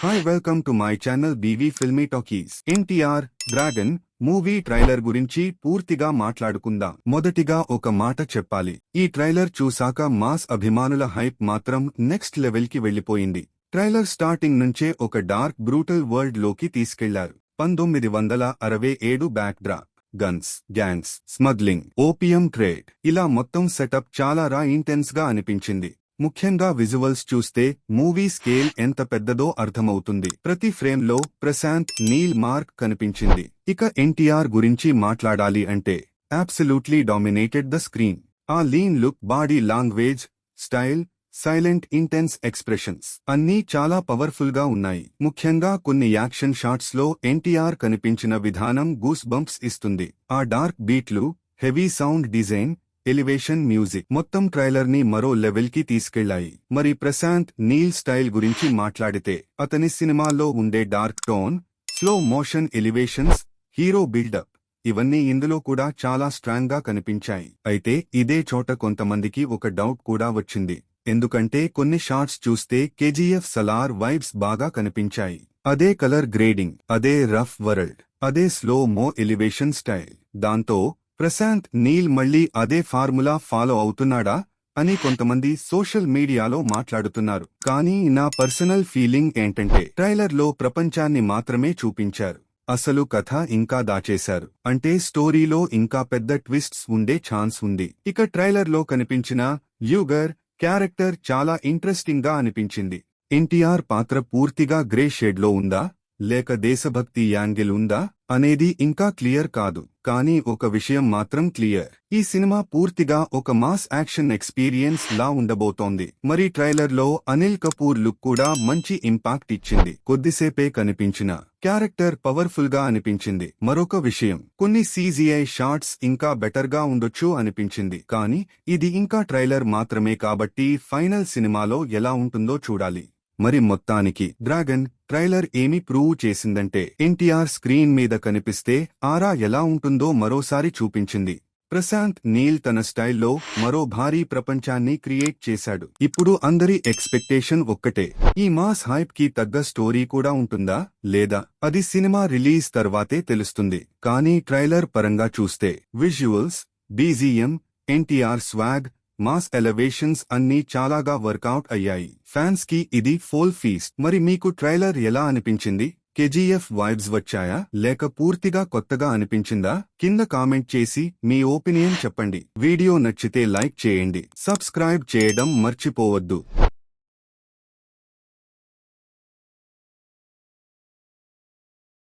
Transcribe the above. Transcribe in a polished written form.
Hi welcome to my channel BV filmy talkies. NTR dragon movie trailer గురించి పూర్తిగా మాట్లాడుకుందాం. మొదటిగా ఒక మాట చెప్పాలి, ఈ ట్రైలర్ చూసాక మాస్ అభిమానుల హైప్ మాత్రం నెక్స్ట్ లెవెల్ కి వెళ్లిపోయింది. ట్రైలర్ స్టార్టింగ్ నుంచే ఒక డార్క్ బ్రూటల్ వరల్డ్ లోకి తీసుకెళ్లారు. 1967 back drop, guns, gangs, smuggling, opium trade, ఇలా మొత్తం సెటప్ చాలా ఇంటెన్స్ గా అనిపించింది. ముఖ్యంగా విజువల్స్ చూస్తే మూవీ స్కేల్ ఎంత పెద్దదో అర్థమవుతుంది. ప్రతి ఫ్రేమ్ లో ప్రశాంత్ నీల్ మార్క్ కనిపించింది. ఇక ఎన్టీఆర్ గురించి మాట్లాడాలి అంటే అబ్సల్యూట్లీ డామినేటెడ్ ద స్క్రీన్. ఆ lean look, body language, style, silent intense expressions అన్నీ చాలా పవర్ఫుల్ గా ఉన్నాయి. ముఖ్యంగా కొన్ని యాక్షన్ షాట్స్ లో ఎన్టీఆర్ కనిపించిన విధానం గూస్ బంప్స్ ఇస్తుంది. ఆ డార్క్ బీట్లు, heavy sound design, elevation music మొత్తం ట్రైలర్ ని మరో లెవెల్ కి తీసుకెళ్లాయి. మరి ప్రశాంత్ నీల్ స్టైల్ గురించి మాట్లాడితే అతని సినిమాల్లో ఉండే dark tone, slow motion elevations, hero buildup ఇవన్నీ ఇందులో కూడా చాలా స్ట్రాంగ్ గా కనిపించాయి. అయితే ఇదే చోట కొంతమందికి ఒక డౌట్ కూడా వచ్చింది. ఎందుకంటే కొన్ని షాట్స్ చూస్తే కేజీఎఫ్ సలార్ వైబ్స్ బాగా కనిపించాయి. అదే కలర్ గ్రేడింగ్, అదే రఫ్ వరల్డ్, అదే స్లో మో ఎలివేషన్ స్టైల్. దాంతో ప్రశాంత్ నీల్ మళ్లీ అదే ఫార్ములా ఫాలో అవుతున్నాడా అని కొంతమంది సోషల్ మీడియాలో మాట్లాడుతున్నారు. కానీ నా పర్సనల్ ఫీలింగ్ ఏంటంటే ట్రైలర్ లో ప్రపంచాన్ని మాత్రమే చూపించారు, అసలు కథ ఇంకా దాచేశారు. అంటే స్టోరీలో ఇంకా పెద్ద ట్విస్ట్స్ ఉండే ఛాన్స్ ఉంది. ఇక ట్రైలర్ లో కనిపించిన ల్యూగర్ క్యారెక్టర్ చాలా ఇంట్రెస్టింగ్ గా అనిపించింది. ఎన్టీఆర్ పాత్ర పూర్తిగా గ్రే షేడ్ లో ఉందా లేక దేశభక్తి యాంగిల్ ఉందా అనేది ఇంకా క్లియర్ కాదు. కానీ ఒక విషయం మాత్రం క్లియర్, ఈ సినిమా పూర్తిగా ఒక మాస్ యాక్షన్ ఎక్స్పీరియన్స్ లా ఉండబోతోంది. మరి ట్రైలర్ లో అనిల్ కపూర్ లుక్ కూడా మంచి ఇంపాక్ట్ ఇచ్చింది. కొద్దిసేపే కనిపించిన క్యారెక్టర్ పవర్ఫుల్ గా అనిపించింది. మరొక విషయం, కొన్ని సీజీఐ షాట్స్ ఇంకా బెటర్ గా ఉండొచ్చు అనిపించింది. కానీ ఇది ఇంకా ట్రైలర్ మాత్రమే కాబట్టి ఫైనల్ సినిమాలో ఎలా ఉంటుందో చూడాలి. మరి మొత్తానికి డ్రాగన్ ట్రైలర్ ఏమి ప్రూవ్ చేసిందంటే ఎన్టీఆర్ స్క్రీన్ మీద కనిపిస్తే ఆరా ఎలా ఉంటుందో మరోసారి చూపించింది. ప్రశాంత్ నీల్ తన స్టైల్లో మరో భారీ ప్రపంచాన్ని క్రియేట్ చేశాడు. ఇప్పుడు అందరి ఎక్స్పెక్టేషన్ ఒక్కటే, ఈ మాస్ హైప్ కి తగ్గ స్టోరీ కూడా ఉంటుందా లేదా అది సినిమా రిలీజ్ తర్వాతే తెలుస్తుంది. కానీ ట్రైలర్ పరంగా చూస్తే visuals, BGM, NTR swag, mass elevations అన్నీ చాలాగా వర్కౌట్ అయ్యాయి. ఫ్యాన్స్ కి ఇది ఫుల్ ఫీస్ట్. మరి మీకు ట్రైలర్ ఎలా అనిపించింది? కేజీఎఫ్ వైబ్స్ వచ్చాయా లేక పూర్తిగా కొత్తగా అనిపించిందా? కింద కామెంట్ చేసి మీ ఒపీనియన్ చెప్పండి. వీడియో నచ్చితే లైక్ చేయండి, సబ్స్క్రైబ్ చేయడం మర్చిపోవద్దు.